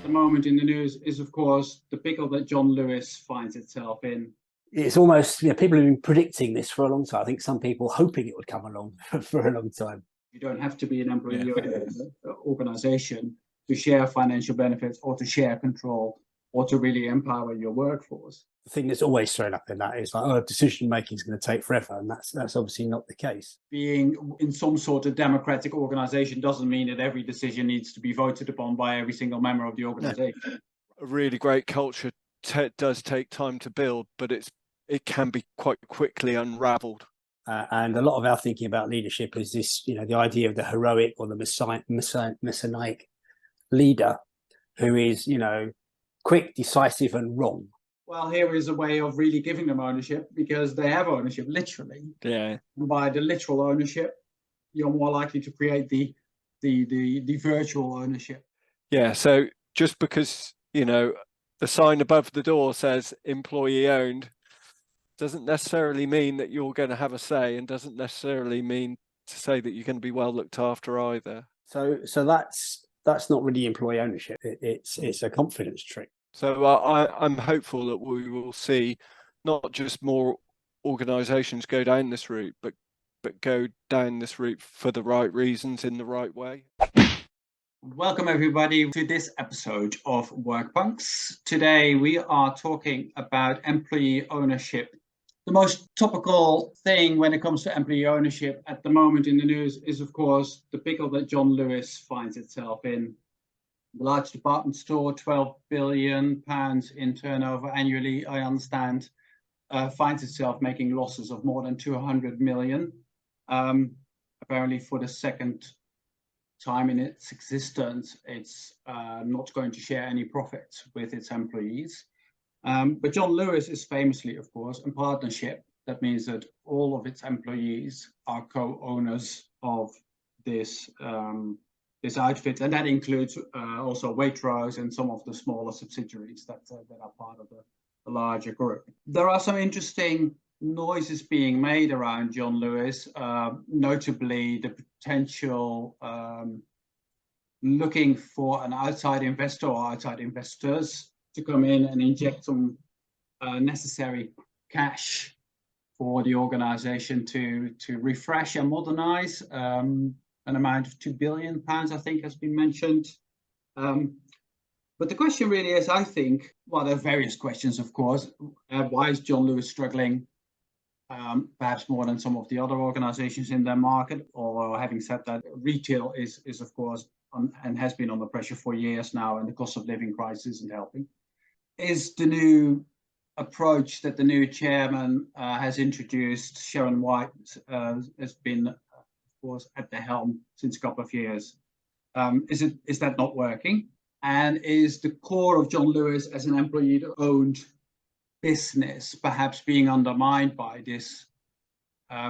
the moment in the news is, of course, the pickle that John Lewis finds itself in. It's almost, people have been predicting this for a long time. I think some people hoping it would come along for a long time. You don't have to be an employee organization to share financial benefits or to share control or to really empower your workforce. The thing that's always thrown up in that is like, decision making is going to take forever, and that's obviously not the case. Being in some sort of democratic organization doesn't mean that every decision needs to be voted upon by every single member of the organization. A really great culture does take time to build, but it can be quite quickly unraveled. And a lot of our thinking about leadership is this, the idea of the heroic or the messianic leader who is, quick, decisive, and wrong. Well, here is a way of really giving them ownership, because they have ownership, literally. Yeah. And by the literal ownership, you're more likely to create the virtual ownership. Yeah. So just because, the sign above the door says employee owned doesn't necessarily mean that you're going to have a say, and doesn't necessarily mean to say that you're going to be well looked after either. So that's not really employee ownership. It's a confidence trick. So I'm hopeful that we will see not just more organisations go down this route, but go down this route for the right reasons in the right way. Welcome everybody to this episode of Work Punks. Today we are talking about employee ownership. The most topical thing when it comes to employee ownership at the moment in the news is, of course, the pickle that John Lewis finds itself in. The large department store, £12 billion in turnover annually, I understand, finds itself making losses of more than 200 million. Apparently for the second time in its existence, it's not going to share any profits with its employees. But John Lewis is famously, of course, in partnership. That means that all of its employees are co-owners of this outfit, and that includes also Waitrose and some of the smaller subsidiaries that are part of the larger group. There are some interesting noises being made around John Lewis, notably the potential looking for an outside investor or outside investors to come in and inject some necessary cash for the organization to refresh and modernize. An amount of £2 billion, I think, has been mentioned. But the question really is, I think, well, there are various questions, of course. Why is John Lewis struggling perhaps more than some of the other organizations in their market? Or having said that, retail is of course, and has been under pressure for years now, and the cost of living crisis isn't helping. Is the new approach that the new chairman has introduced, Sharon White, has been, of course, at the helm since a couple of years. Is that not working? And is the core of John Lewis as an employee-owned business perhaps being undermined by this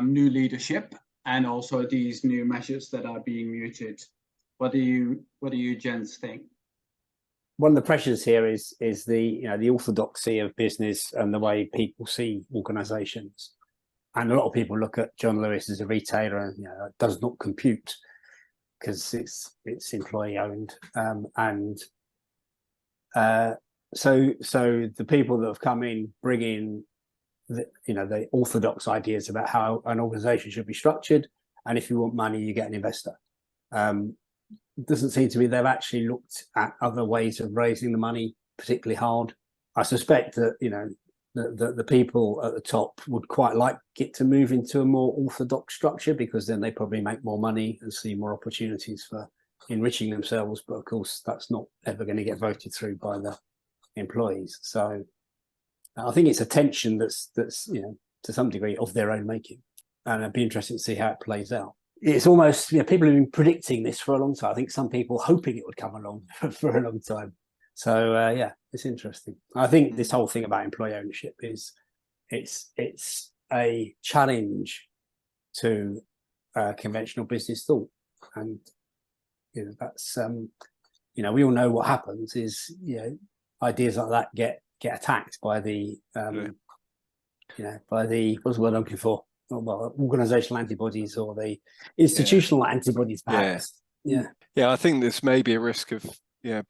new leadership and also these new measures that are being mooted? What do you gents think? One of the pressures here is the orthodoxy of business and the way people see organisations. And a lot of people look at John Lewis as a retailer, and it does not compute because it's employee owned. So the people that have come in bring in the orthodox ideas about how an organisation should be structured, and if you want money, you get an investor. It doesn't seem to me they've actually looked at other ways of raising the money particularly hard. I suspect that the people at the top would quite like it to move into a more orthodox structure, because then they probably make more money and see more opportunities for enriching themselves. But of course, that's not ever going to get voted through by the employees. So I think it's a tension that's to some degree of their own making, and it'd be interesting to see how it plays out. It's almost, people have been predicting this for a long time. I think some people hoping it would come along for a long time. So yeah, it's interesting. I think this whole thing about employee ownership is it's a challenge to conventional business thought, and that's we all know what happens is ideas like that get attacked by the by the, what's the word I'm looking for? Well, organizational antibodies or the institutional antibodies, perhaps. Yeah. I think this may be a risk of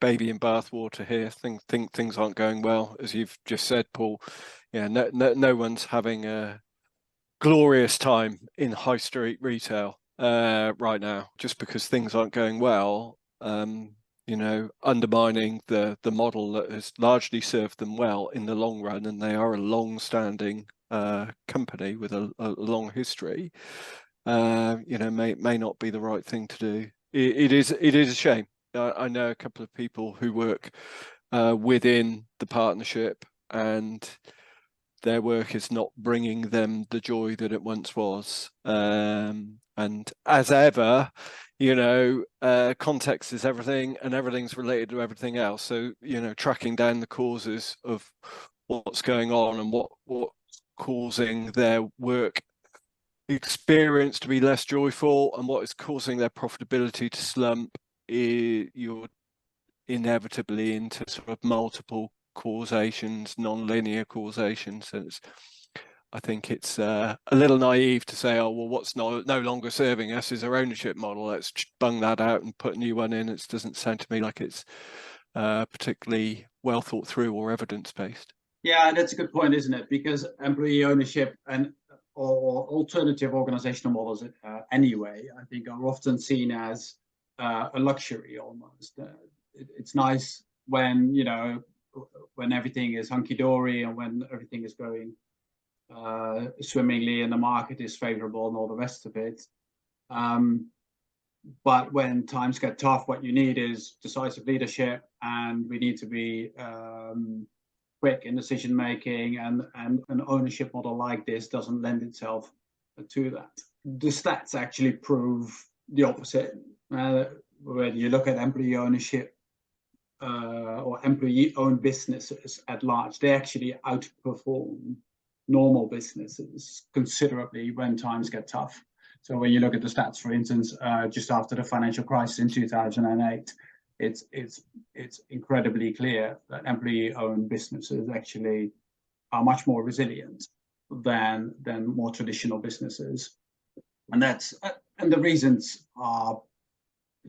baby in bathwater here. Think things aren't going well, as you've just said, Paul. Yeah, no one's having a glorious time in high street retail right now, just because things aren't going well. Undermining the model that has largely served them well in the long run, and they are a long-standing company with a long history. May not be the right thing to do. It is a shame. I know a couple of people who work within the partnership, and their work is not bringing them the joy that it once was. And as ever, context is everything, and everything's related to everything else. So, tracking down the causes of what's going on and what's causing their work experience to be less joyful and what is causing their profitability to slump, you're inevitably into sort of multiple causations, non-linear causations. And I think it's a little naive to say, oh, well, what's no longer serving us is our ownership model. Let's bung that out and put a new one in. It doesn't sound to me like it's particularly well thought through or evidence-based. Yeah, that's a good point, isn't it? Because employee ownership or alternative organizational models anyway, I think, are often seen as a luxury almost. It's nice when, when everything is hunky-dory and when everything is going swimmingly and the market is favorable and all the rest of it. But when times get tough, what you need is decisive leadership, and we need to be quick in decision making, and an ownership model like this doesn't lend itself to that. The stats actually prove the opposite. When you look at employee ownership or employee-owned businesses at large, they actually outperform normal businesses considerably when times get tough. So when you look at the stats, for instance, just after the financial crisis in 2008, it's incredibly clear that employee-owned businesses actually are much more resilient than more traditional businesses, and the reasons are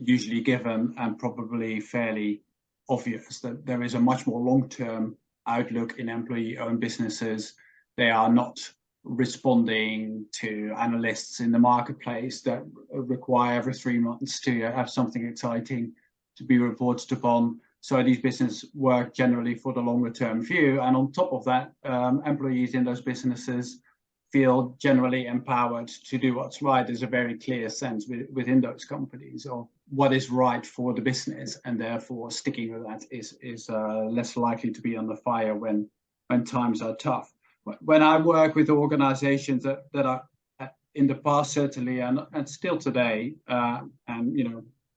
usually given and probably fairly obvious. That there is a much more long-term outlook in employee-owned businesses. They are not responding to analysts in the marketplace that require every 3 months to have something exciting to be reported upon. So these businesses work generally for the longer term view. And on top of that, employees in those businesses feel generally empowered to do what's right. There's a very clear sense within those companies of what is right for the business, and therefore sticking with that is less likely to be under fire when times are tough. When I work with organizations that are in the past, certainly, and still today, and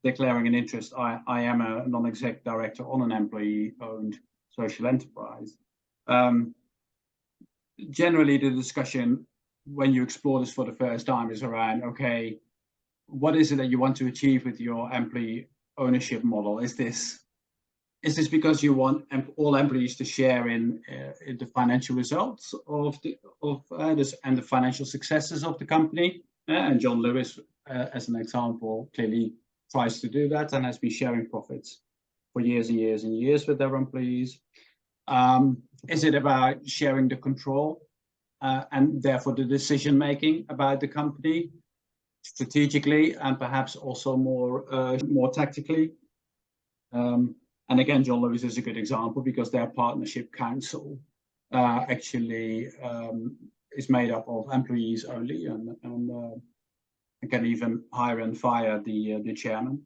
declaring an interest, I am a non-exec director on an employee-owned social enterprise. Generally, the discussion when you explore this for the first time is around, okay, what is it that you want to achieve with your employee ownership model? Is this because you want all employees to share in the financial results of and the financial successes of the company? And John Lewis, as an example, clearly tries to do that and has been sharing profits for years and years and years with their employees. Is it about sharing the control and therefore the decision making about the company strategically and perhaps also more tactically? And again, John Lewis is a good example because their partnership council actually is made up of employees only, and can even hire and fire the chairman.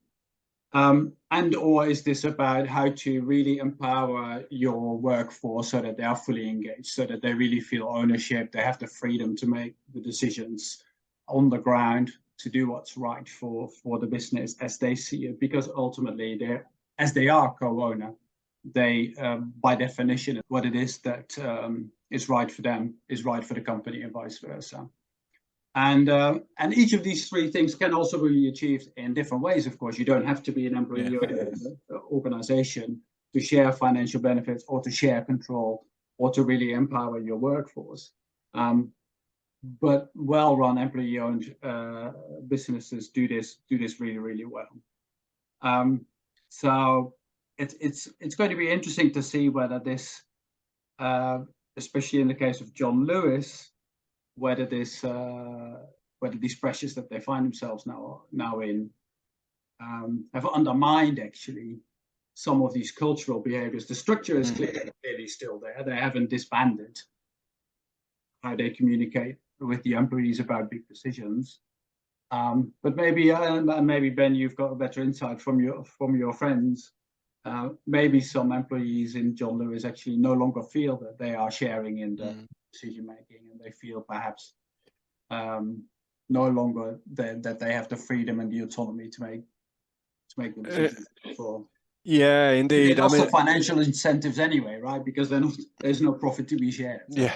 Or is this about how to really empower your workforce so that they are fully engaged, so that they really feel ownership, they have the freedom to make the decisions on the ground to do what's right for the business as they see it? Because ultimately, as they are co-owner, they, by definition, what it is that is right for them is right for the company, and vice versa. And each of these three things can also be achieved in different ways. Of course, you don't have to be an employee organization to share financial benefits or to share control or to really empower your workforce. But well-run employee-owned businesses do this really, really well. So it's going to be interesting to see whether this, especially in the case of John Lewis, whether these pressures that they find themselves now in have undermined actually some of these cultural behaviors. The structure is clearly still there. They haven't disbanded how they communicate with the employees about big decisions. But maybe Ben, you've got a better insight from your friends. Maybe some employees in John Lewis actually no longer feel that they are sharing in the decision making, and they feel perhaps no longer that they have the freedom and the autonomy to make the decisions. Yeah, indeed. They lost the financial incentives anyway, right? Because there's no profit to be shared. Yeah.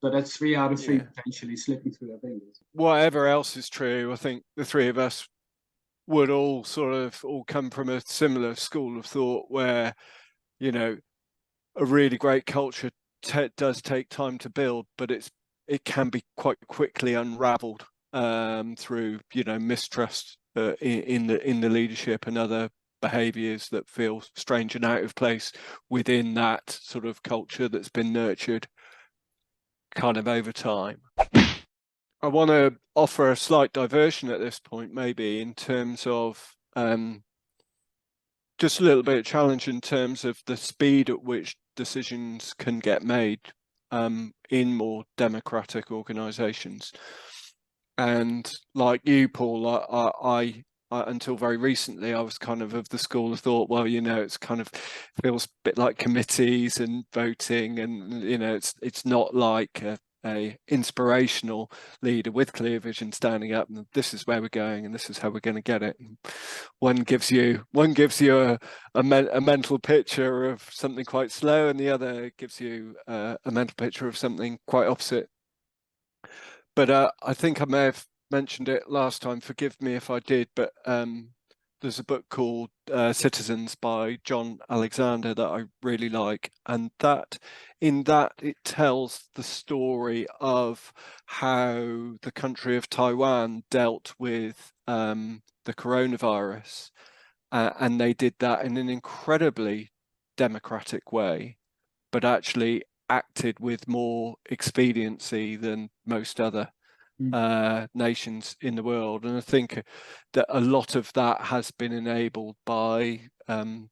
So that's 3 out of 3 potentially slipping through their fingers. Whatever else is true, I think the three of us would all come from a similar school of thought where, you know, a really great culture does take time to build, but it can be quite quickly unraveled through, you know, mistrust in the leadership and other behaviors that feel strange and out of place within that sort of culture that's been nurtured kind of over time. I want to offer a slight diversion at this point, maybe in terms of just a little bit of challenge in terms of the speed at which decisions can get made in more democratic organizations. And like you, Paul, I until very recently, I was kind of the school of thought, well, you know, it's kind of feels a bit like committees and voting, and, you know, it's not like a inspirational leader with clear vision standing up and this is where we're going and this is how we're going to get it. And one gives you a mental picture of something quite slow, and the other gives you a mental picture of something quite opposite. But I think I may have mentioned it last time, forgive me if I did, but there's a book called Citizens by John Alexander that I really like, and in that it tells the story of how the country of Taiwan dealt with the coronavirus, and they did that in an incredibly democratic way, but actually acted with more expediency than most other nations in the world. And I think that a lot of that has been enabled by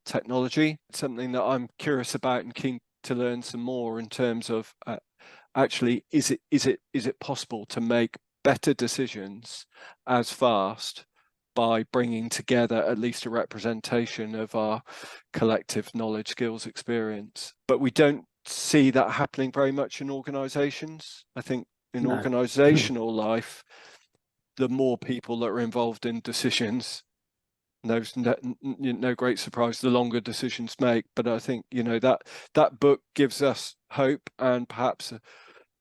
technology. It's something that I'm curious about and keen to learn some more in terms of actually is it possible to make better decisions as fast by bringing together at least a representation of our collective knowledge, skills, experience. But we don't see that happening very much in organizations. I think in organizational life, the more people that are involved in decisions, no great surprise, the longer decisions make. But I think, you know, that book gives us hope and perhaps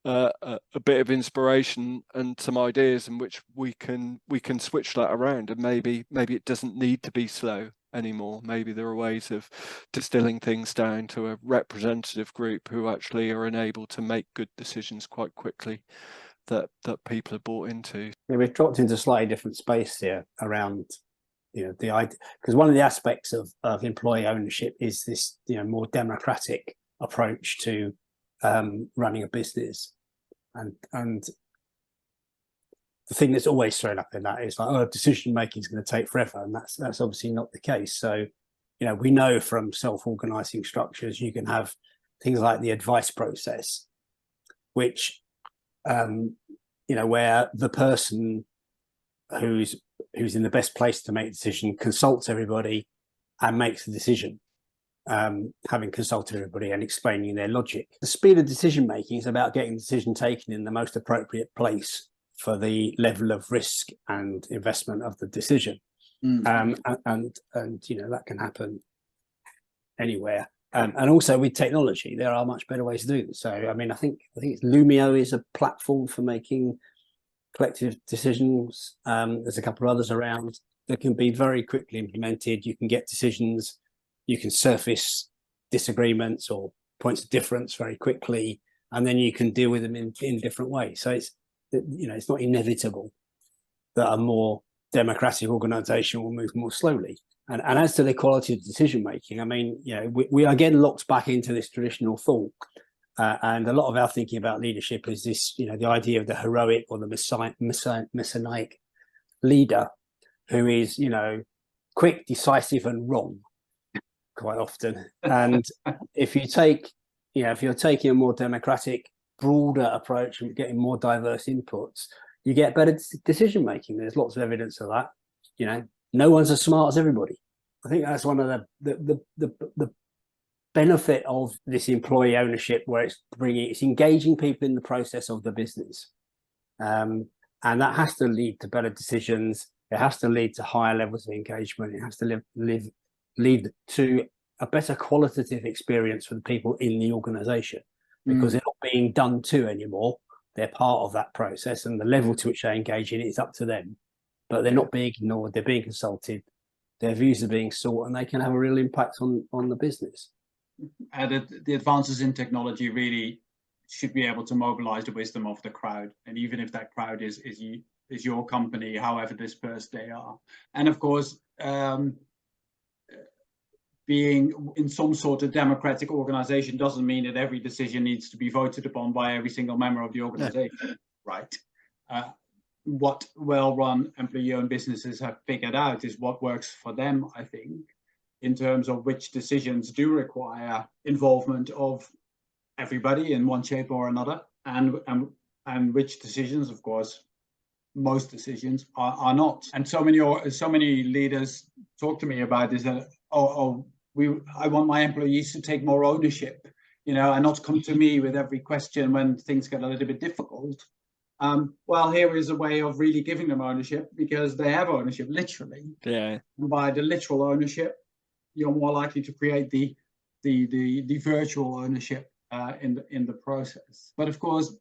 a bit of inspiration and some ideas in which we can switch that around, and maybe it doesn't need to be slow anymore. Maybe there are ways of distilling things down to a representative group who actually are enabled to make good decisions quite quickly that people are bought into. Yeah, we've dropped into a slightly different space here around, you know, the idea, because one of the aspects of employee ownership is this, you know, more democratic approach to running a business, and the thing that's always thrown up in that is like, oh, decision making is going to take forever, and that's obviously not the case. So, you know, we know from self-organizing structures you can have things like the advice process, which you know, where the person who's in the best place to make a decision consults everybody and makes the decision, having consulted everybody and explaining their logic. The speed of decision making is about getting the decision taken in the most appropriate place for the level of risk and investment of the decision. And you know, that can happen anywhere. And also with technology, there are much better ways to do this. So, I mean, I think it's Lumio is a platform for making collective decisions. There's a couple of others around that can be very quickly implemented. You can get decisions, you can surface disagreements or points of difference very quickly, and then you can deal with them in different ways. So it's, you know, it's not inevitable that a more democratic organization will move more slowly. And as to the quality of decision making, I mean, you know, we are again locked back into this traditional thought. And a lot of our thinking about leadership is this, you know, the idea of the heroic or the messianic leader who is, you know, quick, decisive, and wrong quite often. And if you take, you know, if you're taking a more democratic, broader approach and getting more diverse inputs, you get better decision making. There's lots of evidence of that. You know, no one's as smart as everybody. I think that's one of the benefit of this employee ownership, where it's engaging people in the process of the business, and that has to lead to better decisions. It has to lead to higher levels of engagement. It has to lead to a better qualitative experience for the people in the organization, because they're not being done to anymore. They're part of that process, and the level to which they engage in it is up to them. But they're not being ignored. They're being consulted. Their views are being sought, and they can have a real impact on the business. The advances in technology really should be able to mobilize the wisdom of the crowd, and even if that crowd is your company, however dispersed they are. And of course, being in some sort of democratic organization doesn't mean that every decision needs to be voted upon by every single member of the organization, right? What well-run employee-owned businesses have figured out is what works for them, I think, in terms of which decisions do require involvement of everybody in one shape or another, and which decisions, of course, most decisions are not. And so many leaders talk to me about this. I want my employees to take more ownership, you know, and not come to me with every question when things get a little bit difficult. Well, here is a way of really giving them ownership, because they have ownership, literally. Yeah. And by the literal ownership, you're more likely to create the virtual ownership in the process. But of course,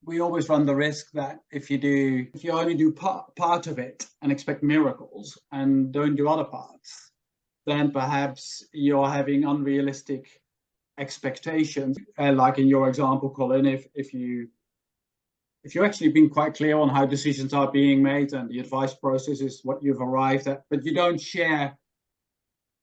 we always run the risk that if you only do part of it and expect miracles and don't do other parts, then perhaps you're having unrealistic expectations. Like in your example, Colin, if you're actually being quite clear on how decisions are being made and the advice process is what you've arrived at, but you don't share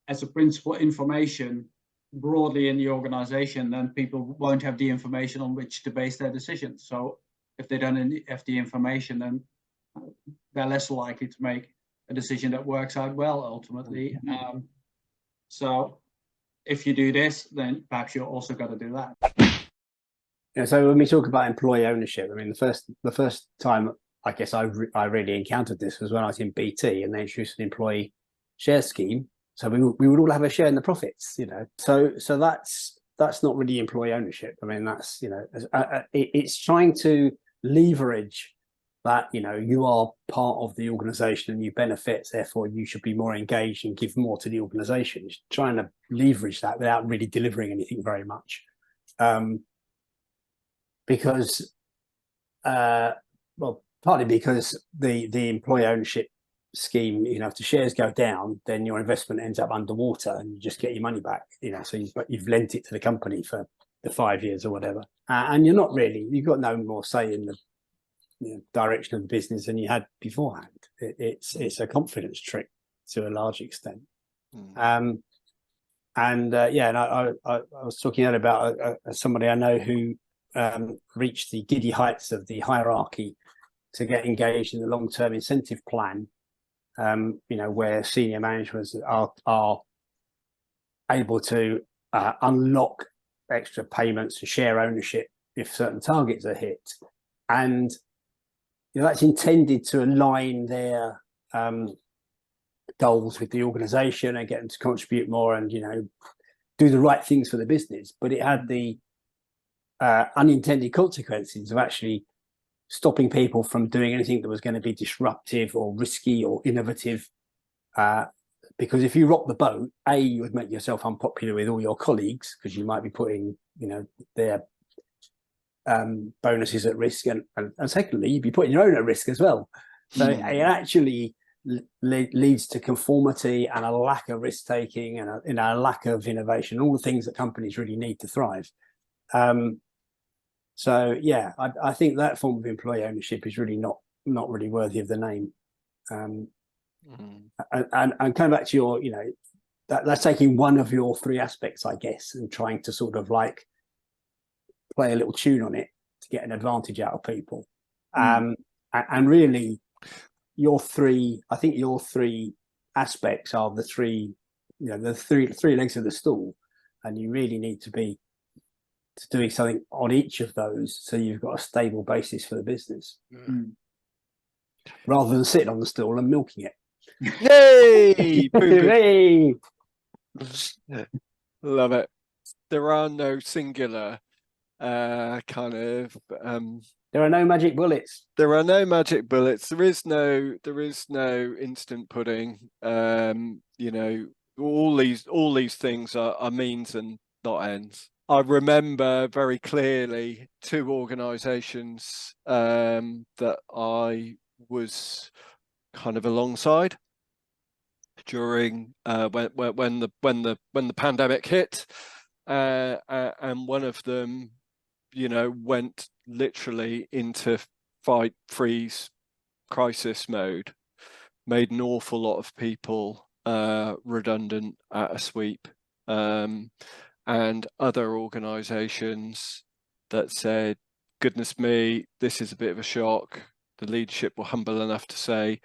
as a principal information broadly in the organization, then people won't have the information on which to base their decisions. So if they don't have the information, then they're less likely to make a decision that works out well ultimately. So if you do this, then perhaps you're also got to do that. Yeah, so when we talk about employee ownership, I mean, the first time I guess I really encountered this was when I was in BT, and they introduced an employee share scheme. So we would all have a share in the profits, you know. So that's not really employee ownership. I mean, that's, you know, it's trying to leverage that, you know, you are part of the organization and you benefit, therefore you should be more engaged and give more to the organization. It's trying to leverage that without really delivering anything very much. Because, well, partly because the employee ownership scheme, you know, if the shares go down, then your investment ends up underwater and you just get your money back, you know, so you've lent it to the company for the 5 years or whatever. And you've got no more say in the direction of the business than you had beforehand. It's a confidence trick to a large extent. And I was talking earlier about somebody I know who reached the giddy heights of the hierarchy to get engaged in the long-term incentive plan, you know, where senior managers are able to unlock extra payments and share ownership if certain targets are hit. And you know, that's intended to align their goals with the organization and get them to contribute more and, you know, do the right things for the business. But it had the unintended consequences of actually stopping people from doing anything that was going to be disruptive or risky or innovative. Because if you rock the boat, you would make yourself unpopular with all your colleagues, because you might be putting, you know, their bonuses at risk, and secondly, you'd be putting your own at risk as well. So it actually leads to conformity and a lack of risk taking and a lack of innovation, all the things that companies really need to thrive. So yeah, I think that form of employee ownership is really not really worthy of the name. And coming back to your, that's taking one of your three aspects, I guess, and trying to sort of like play a little tune on it to get an advantage out of people. And really, your three aspects are the three, the three legs of the stool, and you really need to be doing something on each of those so you've got a stable basis for the business, rather than sitting on the stool and milking it. Yay! Hey! Love it. There are no singular kind of there are no magic bullets. There are no magic bullets. There is no instant pudding. All these things are means and not ends. I remember very clearly two organisations that I was kind of alongside during when the pandemic hit, and one of them, went literally into fight, freeze, crisis mode, made an awful lot of people redundant at a sweep, and other organisations that said, goodness me, this is a bit of a shock. The leadership were humble enough to say,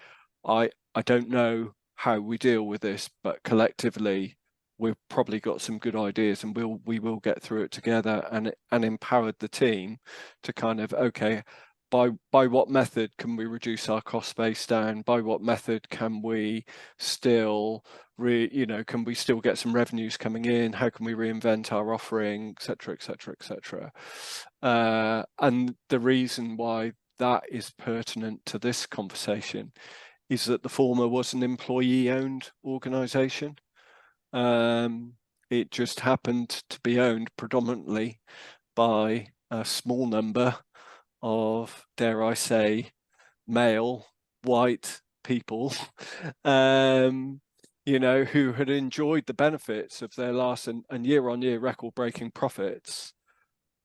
I don't know how we deal with this, but collectively we've probably got some good ideas, and we will get through it together, and empowered the team to kind of, okay, by what method can we reduce our cost base down? By what method can we still can we still get some revenues coming in? How can we reinvent our offering, etc., etc., etc. And the reason why that is pertinent to this conversation is that the former was an employee-owned organisation. It just happened to be owned predominantly by a small number of, dare I say, male white people, who had enjoyed the benefits of their last and year-on-year record-breaking profits,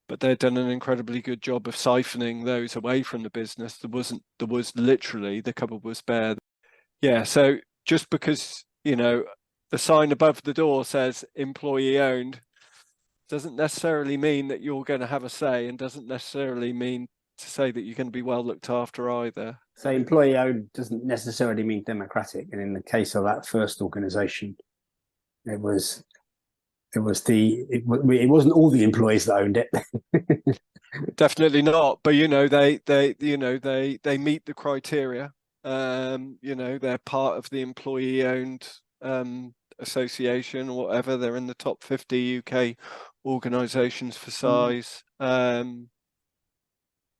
but they'd done an incredibly good job of siphoning those away from the business. There was literally, the cupboard was bare. Yeah, so just because, the sign above the door says employee owned doesn't necessarily mean that you're going to have a say, and doesn't necessarily mean to say that you're going to be well looked after either. So employee owned doesn't necessarily mean democratic. And in the case of that first organisation, it wasn't all the employees that owned it. Definitely not. But they meet the criteria. They're part of the employee-owned association or whatever. They're in the top 50 UK organisations for size.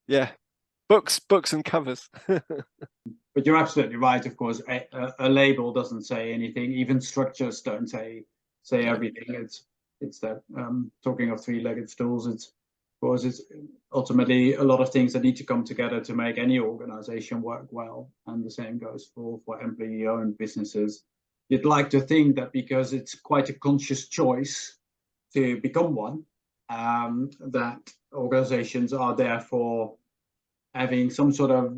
Yeah, books and covers. But you're absolutely right. Of course, a label doesn't say anything. Even structures don't say everything. It's that talking of three-legged stools. It's ultimately a lot of things that need to come together to make any organisation work well, and the same goes for employee-owned businesses. You'd like to think that because it's quite a conscious choice to become one, that organisations are therefore having some sort of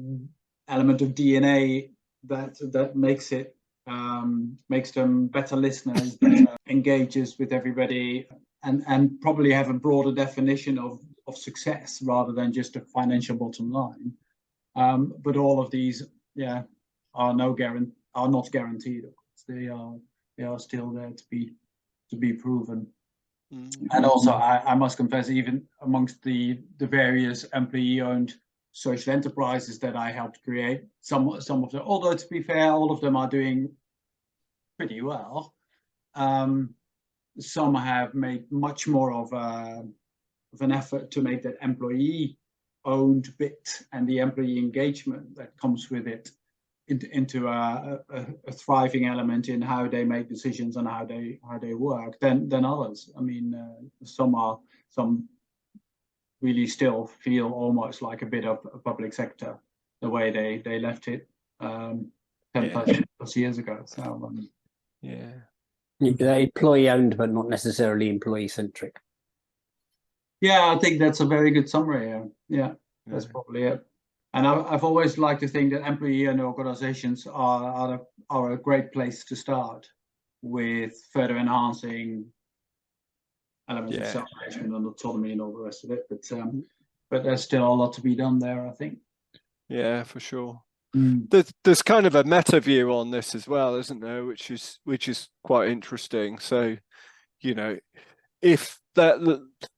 element of DNA that makes them better listeners, better engagers with everybody, and probably have a broader definition of success rather than just a financial bottom line. But all of these, are not guaranteed. Of course, they are still there to be proven. And also, I must confess, even amongst the various employee-owned social enterprises that I helped create, some of them, although to be fair, all of them are doing pretty well. Some have made much more of an effort to make that employee-owned bit and the employee engagement that comes with it into a thriving element in how they make decisions and how they work than others. I mean, some really still feel almost like a bit of a public sector the way they left it 10 plus years ago. So they're employee owned, but not necessarily employee centric. Yeah, I think that's a very good summary. Yeah, that's probably it. And I've always liked to think that employee-owned organisations are are a great place to start with further enhancing elements of self-management and autonomy and all the rest of it. But there's still a lot to be done there, I think. Yeah, for sure. There's kind of a meta view on this as well, isn't there? Which is quite interesting. So, you know, if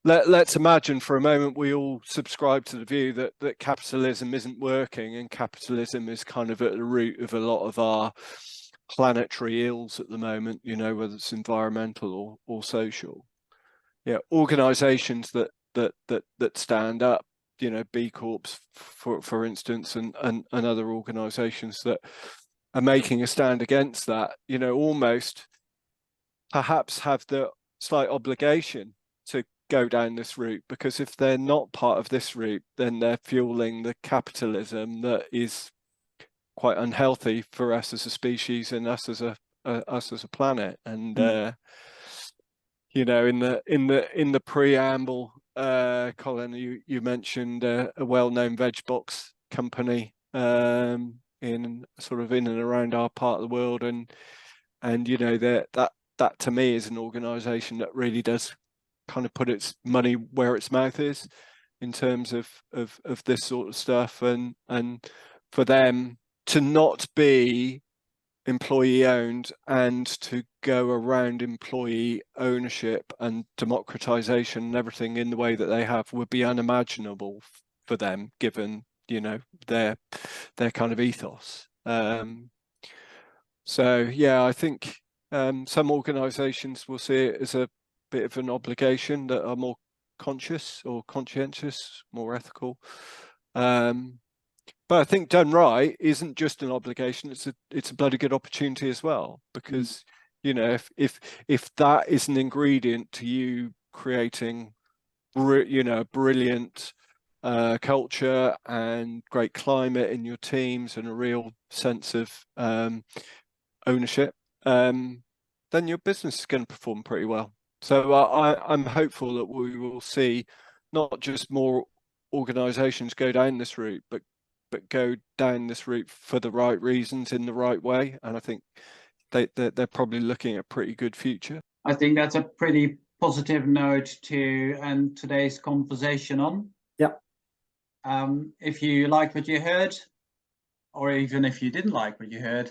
let's imagine for a moment we all subscribe to the view that capitalism isn't working, and capitalism is kind of at the root of a lot of our planetary ills at the moment, you know, whether it's environmental or social. Yeah, organizations that stand up, you know, B Corps for instance, and other organizations that are making a stand against that, you know, almost perhaps have the slight obligation to go down this route, because if they're not part of this route, then they're fueling the capitalism that is quite unhealthy for us as a species and us as a planet. And you know, in the preamble, Colin, you mentioned a well-known veg box company in and around our part of the world, and you know, that to me is an organization that really does kind of put its money where its mouth is in terms of this sort of stuff, and for them to not be employee owned and to go around employee ownership and democratization and everything in the way that they have would be unimaginable for them, given, you know, their kind of ethos. So yeah, I think some organizations will see it as a bit of an obligation that are more conscious or conscientious, more ethical. But I think done right isn't just an obligation; it's a bloody good opportunity as well. Because you know, if that is an ingredient to you creating, you know, brilliant culture and great climate in your teams and a real sense of ownership, then your business is going to perform pretty well. So I'm hopeful that we will see not just more organizations go down this route, but go down this route for the right reasons in the right way. And I think they're probably looking at a pretty good future. I think that's a pretty positive note to end today's conversation on. Yep. If you liked what you heard, or even if you didn't like what you heard,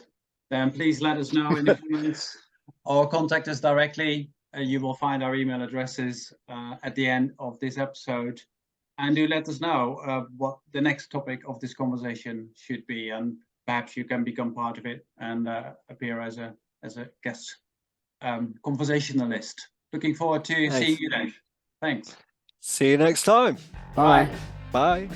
then please let us know in the comments or contact us directly. You will find our email addresses at the end of this episode. And do let us know what the next topic of this conversation should be, and perhaps you can become part of it and appear as a guest conversationalist. Looking forward to seeing you, Dave. Thanks. See you next time. Bye. Bye.